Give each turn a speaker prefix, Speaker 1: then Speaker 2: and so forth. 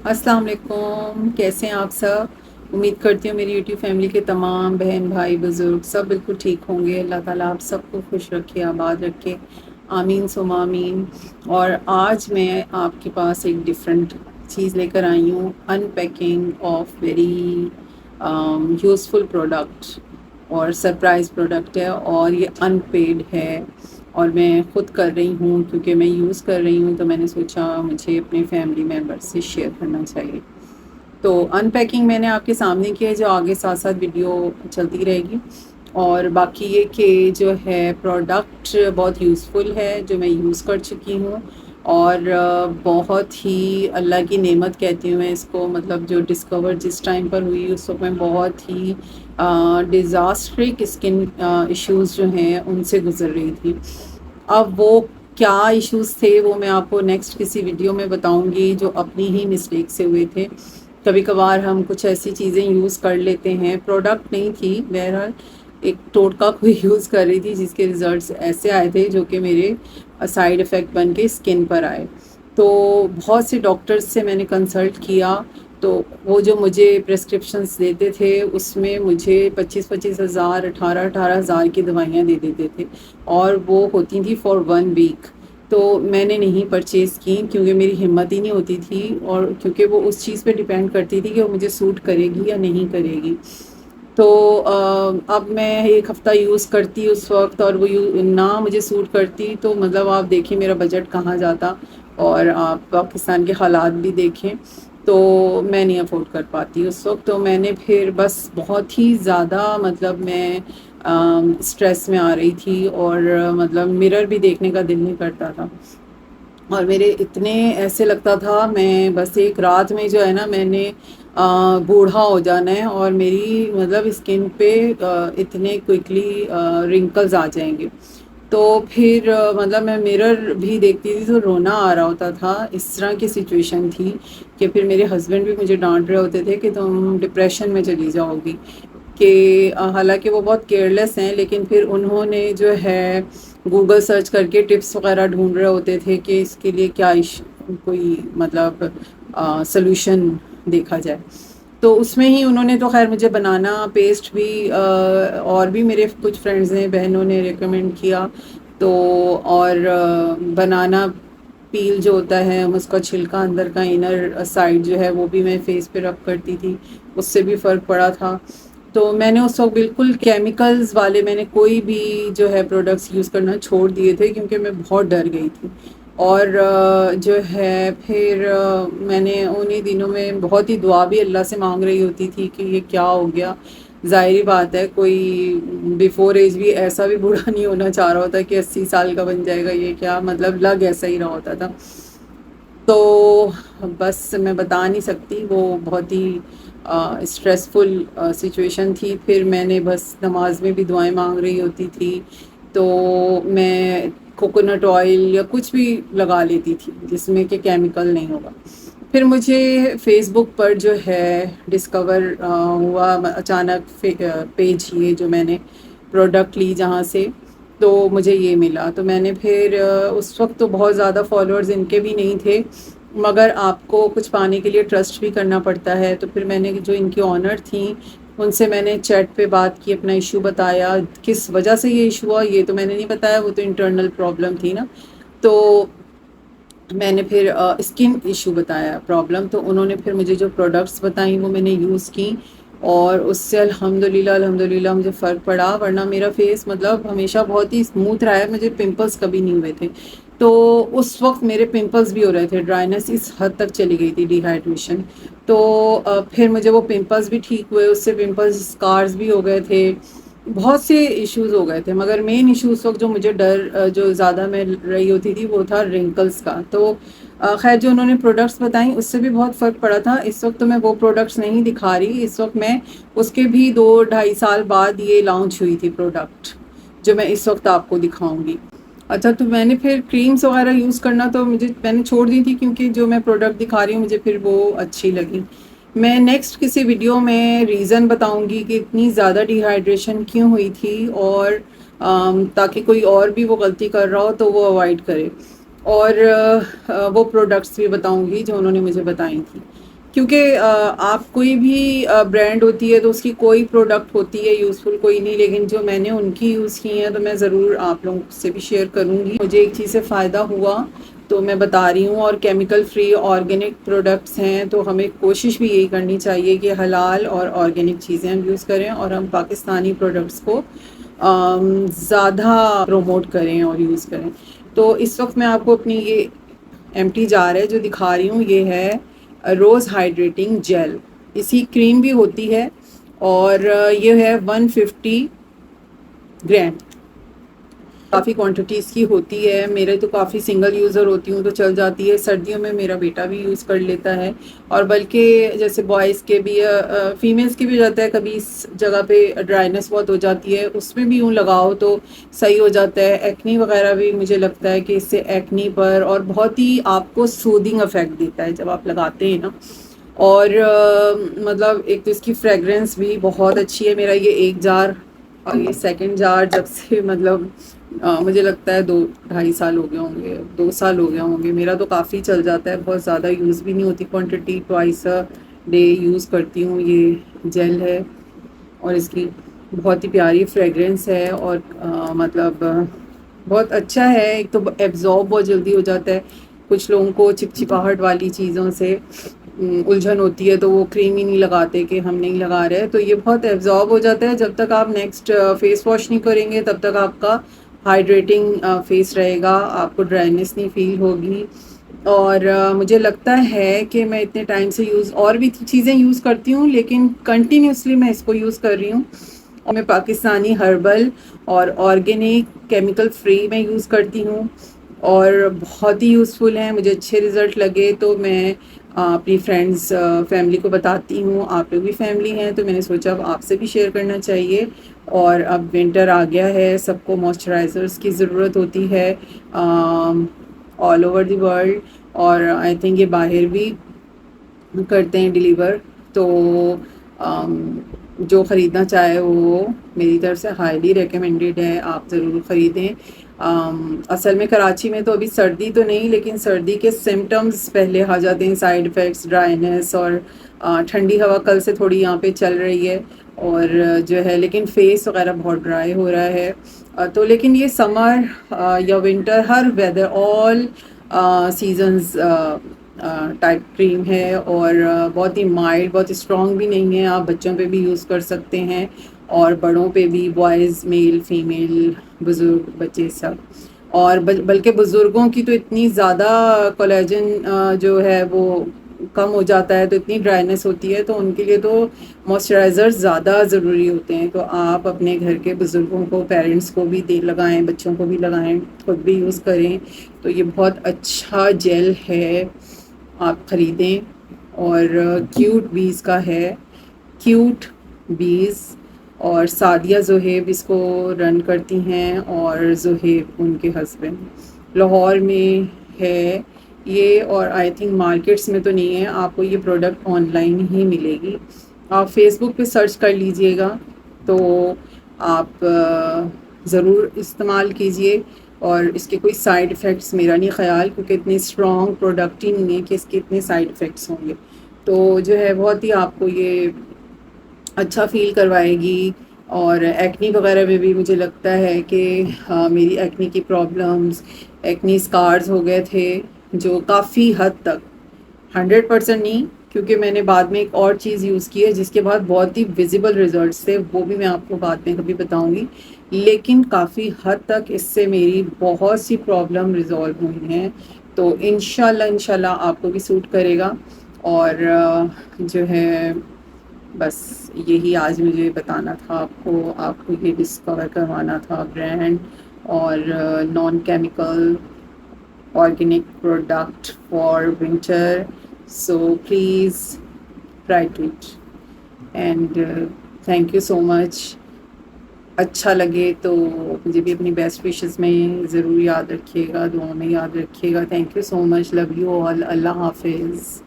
Speaker 1: अस्सलाम वालेकुम, कैसे हैं आप सब। उम्मीद करती हूँ मेरी यूट्यूब फैमिली के तमाम बहन भाई बुज़ुर्ग सब बिल्कुल ठीक होंगे। अल्लाह ताला आप सबको खुश रखे, आबाद रखे, आमीन सुमा आमीन। और आज मैं आपके पास एक डिफरेंट चीज़ लेकर आई हूँ, unpacking of very useful product और सरप्राइज़ प्रोडक्ट है, और ये अनपेड है और मैं ख़ुद कर रही हूँ क्योंकि मैं यूज़ कर रही हूँ, तो मैंने सोचा मुझे अपने फैमिली मेम्बर से शेयर करना चाहिए। तो अनपैकिंग मैंने आपके सामने की है, जो आगे साथ साथ वीडियो चलती रहेगी। और बाकी ये कि जो है प्रोडक्ट बहुत यूज़फुल है, जो मैं यूज़ कर चुकी हूँ, और बहुत ही अल्लाह की नेमत कहती हूँ मैं इसको। मतलब जो डिस्कवर जिस टाइम पर हुई उस वक्त मैं बहुत ही डिज़ास्ट्रिक स्किन इश्यूज़ जो हैं उनसे गुज़र रही थी। अब वो क्या इश्यूज़ थे वो मैं आपको नेक्स्ट किसी वीडियो में बताऊंगी, जो अपनी ही मिस्टेक से हुए थे। कभी कभार हम कुछ ऐसी चीज़ें यूज़ कर लेते हैं, प्रोडक्ट नहीं थी, बहरहाल एक टोटका कोई यूज़ कर रही थी जिसके रिज़ल्ट्स ऐसे आए थे जो कि मेरे साइड इफ़ेक्ट बन के स्किन पर आए। तो बहुत से डॉक्टर्स से मैंने कंसल्ट किया, तो वो जो मुझे प्रिस्क्रिप्शंस देते थे उसमें मुझे 25-25 हज़ार 18-18 हज़ार की दवाइयाँ दे देते थे, और वो होती थी फॉर 1 वीक। तो मैंने नहीं परचेज़ की क्योंकि मेरी हिम्मत ही नहीं होती थी, और क्योंकि वो उस चीज़ पे डिपेंड करती थी कि वो मुझे सूट करेगी या नहीं करेगी। तो अब मैं 1 हफ़्ता यूज़ करती उस वक्त, और वो ना मुझे सूट करती, तो मतलब आप देखिए मेरा बजट कहाँ जाता, और आप पाकिस्तान के हालात भी देखें, तो मैं नहीं अफोर्ड कर पाती उस वक्त। तो मैंने फिर बस बहुत ही ज़्यादा मतलब मैं स्ट्रेस में आ रही थी, और मतलब मिरर भी देखने का दिल नहीं करता था, और मेरे इतने ऐसे लगता था मैं बस एक रात में जो है ना मैंने बूढ़ा हो जाना है, और मेरी मतलब स्किन पे इतने क्विकली रिंकल्स आ जाएंगे। तो फिर मतलब मैं मिरर भी देखती थी तो रोना आ रहा होता था, इस तरह की सिचुएशन थी कि फिर मेरे हस्बैंड भी मुझे डांट रहे होते थे कि तुम डिप्रेशन में चली जाओगी। कि हालांकि वो बहुत केयरलेस हैं, लेकिन फिर उन्होंने जो है गूगल सर्च करके टिप्स वगैरह ढूंढ रहे होते थे कि इसके लिए क्या कोई मतलब सॉल्यूशन देखा जाए। तो उसमें ही उन्होंने तो खैर मुझे बनाना पेस्ट भी और भी मेरे कुछ फ्रेंड्स ने बहनों ने रेकमेंड किया। तो और बनाना पील जो होता है, हम उसका छिलका अंदर का इनर साइड जो है वो भी मैं फेस पे रब करती थी, उससे भी फ़र्क पड़ा था। तो मैंने उस वक्त बिल्कुल केमिकल्स वाले मैंने कोई भी जो है प्रोडक्ट्स यूज़ करना छोड़ दिए थे, क्योंकि मैं बहुत डर गई थी। और जो है फिर मैंने उन्हीं दिनों में बहुत ही दुआ भी अल्लाह से मांग रही होती थी कि ये क्या हो गया। ज़ाहिर बात है कोई बिफोर एज भी ऐसा भी बूढ़ा नहीं होना चाह रहा होता कि 80 साल का बन जाएगा, ये क्या मतलब लग ऐसा ही रहा होता था। तो बस मैं बता नहीं सकती, वो बहुत ही स्ट्रेसफुल सिचुएशन थी। फिर मैंने बस नमाज में भी दुआएं मांग रही होती थी, तो मैं कोकोनट ऑयल या कुछ भी लगा लेती थी जिसमें कि केमिकल नहीं होगा। फिर मुझे फेसबुक पर जो है डिस्कवर हुआ अचानक पेज, ये जो मैंने प्रोडक्ट ली जहाँ से, तो मुझे ये मिला। तो मैंने फिर उस वक्त तो बहुत ज़्यादा फॉलोअर्स इनके भी नहीं थे, मगर आपको कुछ पाने के लिए ट्रस्ट भी करना पड़ता है। तो फिर मैंने जो इनकी ऑनर थी उनसे मैंने चैट पे बात की, अपना इशू बताया, किस वजह से ये इशू हुआ ये तो मैंने नहीं बताया, वो तो इंटरनल प्रॉब्लम थी ना। तो मैंने फिर स्किन इशू बताया प्रॉब्लम, तो उन्होंने फिर मुझे जो प्रोडक्ट्स बताई वो मैंने यूज़ की, और उससे अल्हम्दुलिल्लाह अल्हम्दुलिल्लाह मुझे फ़र्क पड़ा। वरना मेरा फेस मतलब हमेशा बहुत ही स्मूथ रहा है, मुझे पिंपल्स कभी नहीं हुए थे। तो उस वक्त मेरे पिंपल्स भी हो रहे थे, ड्राइनेस इस हद तक चली गई थी, डिहाइड्रेशन। तो फिर मुझे वो पिंपल्स भी ठीक हुए, उससे पिंपल्स स्कार्स भी हो गए थे, बहुत से इश्यूज हो गए थे। मगर मेन इशू उस वक्त जो मुझे डर जो ज़्यादा मैं रही होती थी वो था रिंकल्स का। तो खैर जो उन्होंने प्रोडक्ट्स बताई उससे भी बहुत फ़र्क पड़ा था। इस वक्त तो मैं वो प्रोडक्ट्स नहीं दिखा रही, इस वक्त मैं उसके भी 2-2.5 साल बाद ये लॉन्च हुई थी प्रोडक्ट, जो मैं इस वक्त आपको दिखाऊंगी। अच्छा, तो मैंने फिर क्रीम्स वगैरह यूज़ करना तो मैंने छोड़ दी थी, क्योंकि जो मैं प्रोडक्ट दिखा रही हूँ मुझे फिर वो अच्छी लगी। मैं नेक्स्ट किसी वीडियो में रीज़न बताऊंगी कि इतनी ज़्यादा डिहाइड्रेशन क्यों हुई थी, और ताकि कोई और भी वो गलती कर रहा हो तो वो अवॉइड करे। और वो प्रोडक्ट्स भी बताऊंगी जो उन्होंने मुझे बताई थी। کیونکہ آپ کوئی بھی برانڈ ہوتی ہے تو اس کی کوئی پروڈکٹ ہوتی ہے یوزفل، کوئی نہیں، لیکن جو میں نے ان کی یوز کی ہیں تو میں ضرور آپ لوگوں سے بھی شیئر کروں گی. مجھے ایک چیز سے فائدہ ہوا تو میں بتا رہی ہوں، اور کیمیکل فری آرگینک پروڈکٹس ہیں، تو ہمیں کوشش بھی یہی کرنی چاہیے کہ حلال اور آرگینک چیزیں ہم یوز کریں، اور ہم پاکستانی پروڈکٹس کو زیادہ پروموٹ کریں اور یوز کریں. تو اس وقت میں آپ کو اپنی یہ ایمٹی جار ہے جو دکھا رہی ہوں، یہ ہے روز ہائیڈریٹنگ جیل. اسی کریم بھی ہوتی ہے، اور یہ ہے 150 گرام. کافی کوانٹٹیز کی ہوتی ہے. میرے تو کافی سنگل یوزر ہوتی ہوں تو چل جاتی ہے. سردیوں میں میرا بیٹا بھی یوز کر لیتا ہے، اور بلکہ جیسے بوائز کے بھی فیمیلز کی بھی جاتا ہے. کبھی اس جگہ پہ ڈرائنس بہت ہو جاتی ہے، اس میں بھی یوں لگاؤ تو صحیح ہو جاتا ہے. ایکنی وغیرہ بھی مجھے لگتا ہے کہ اس سے ایکنی پر اور بہت ہی آپ کو سودنگ افیکٹ دیتا ہے جب آپ لگاتے ہیں نا. اور مطلب ایک تو اس کی فریگرنس بھی بہت اچھی ہے. میرا یہ ایک جار اور یہ سیکنڈ جار جب سے مطلب مجھے لگتا ہے 2-2.5 سال ہو گئے ہوں گے، 2 سال ہو گئے ہوں گے. میرا تو کافی چل جاتا ہے، بہت زیادہ یوز بھی نہیں ہوتی کوانٹٹی. ٹوائس ڈے یوز کرتی ہوں. یہ جیل ہے اور اس کی بہت ہی پیاری فریگرنس ہے، اور مطلب بہت اچھا ہے. ایک تو ایبزارب بہت جلدی ہو جاتا ہے. کچھ لوگوں کو چپچپاہٹ والی چیزوں سے الجھن ہوتی ہے تو وہ کریم ہی نہیں لگاتے کہ ہم نہیں لگا رہے. تو یہ بہت ایبزارب ہو جاتا ہے. جب تک آپ نیکسٹ فیس واش نہیں کریں گے تب تک آپ کا ہائیڈریٹنگ فیس رہے گا، آپ کو ڈرائنیس نہیں فیل ہوگی. اور مجھے لگتا ہے کہ میں اتنے ٹائم سے اور بھی چیزیں یوز کرتی ہوں، لیکن کنٹینیوسلی میں اس کو یوز کر رہی ہوں. اور میں پاکستانی ہربل اور آرگینک کیمیکل فری میں یوز کرتی ہوں، اور بہت ہی یوزفل ہیں. مجھے اچھے رزلٹ لگے تو میں اپنی فرینڈز فیملی کو بتاتی ہوں. آپ لوگ بھی فیملی ہیں تو میں نے سوچا اب آپ سے بھی شیئر کرنا چاہیے. اور اب ونٹر آ گیا ہے، سب کو موئسچرائزرس کی ضرورت ہوتی ہے آل اوور دی ورلڈ، اور آئی تھنک یہ باہر بھی کرتے ہیں ڈیلیور. تو جو خریدنا چاہے وہ میری طرف سے ہائیلی ریکمینڈیڈ ہے، آپ ضرور خریدیں. اصل میں کراچی میں تو ابھی سردی تو نہیں، لیکن سردی کے سمٹمز پہلے آ جاتے ہیں، سائیڈ افیکٹس، ڈرائنیس، اور ٹھنڈی ہوا کل سے تھوڑی یہاں پہ چل رہی ہے، اور جو ہے لیکن فیس وغیرہ بہت ڈرائی ہو رہا ہے. تو لیکن یہ سمر یا ونٹر ہر ویدر آل سیزنز ٹائپ کریم ہے، اور بہت ہی مائلڈ، بہت اسٹرانگ بھی نہیں ہے. آپ بچوں پہ بھی یوز کر سکتے ہیں، اور بڑوں پہ بھی، بوائز، میل، فیمیل، بزرگ، بچے، سب. اور بلکہ بزرگوں کی تو اتنی زیادہ کولیجن جو ہے وہ کم ہو جاتا ہے، تو اتنی ڈرائنیس ہوتی ہے، تو ان کے لیے تو موئسچرائزر زیادہ ضروری ہوتے ہیں. تو آپ اپنے گھر کے بزرگوں کو، پیرنٹس کو بھی لگائیں، بچوں کو بھی لگائیں، خود بھی یوز کریں. تو یہ بہت اچھا جیل ہے، آپ خریدیں. اور کیوٹ بیز کا ہے، کیوٹ بیز، اور سعدیہ زہیب اس کو رن کرتی ہیں، اور زہیب ان کے ہسبینڈ. لاہور میں ہے یہ، اور آئی تھنک مارکیٹس میں تو نہیں ہے. آپ کو یہ پروڈکٹ آن لائن ہی ملے گی. آپ فیس بک پہ سرچ کر لیجئے گا تو آپ ضرور استعمال کیجئے. اور اس کے کوئی سائیڈ افیکٹس میرا نہیں خیال، کیونکہ اتنے اسٹرانگ پروڈکٹ ہی نہیں ہے کہ اس کے اتنے سائیڈ افیکٹس ہوں گے. تو جو ہے بہت ہی آپ کو یہ اچھا فیل کروائے گی. اور ایکنی وغیرہ میں بھی مجھے لگتا ہے کہ میری ایکنی کی پرابلمز، ایکنی اسکارز ہو گئے تھے جو کافی حد تک 100% نہیں، کیونکہ میں نے بعد میں ایک اور چیز یوز کی ہے جس کے بعد بہت ہی ویزیبل ریزلٹس تھے، وہ بھی میں آپ کو بعد میں کبھی بتاؤں گی. لیکن کافی حد تک اس سے میری بہت سی پرابلم ریزالو ہوئی ہیں. تو انشاءاللہ آپ کو بھی سوٹ کرے گا. اور جو ہے بس یہی آج مجھے بتانا تھا آپ کو یہ ڈسکور کروانا تھا برانڈ اور non chemical organic product for winter. So please try to it, and thank you so much. اچھا لگے تو مجھے بھی اپنی بیسٹ وشز میں ضرور یاد رکھیے گا، دعاؤں میں یاد رکھیے گا. Thank you so much, love you all. اللہ حافظ.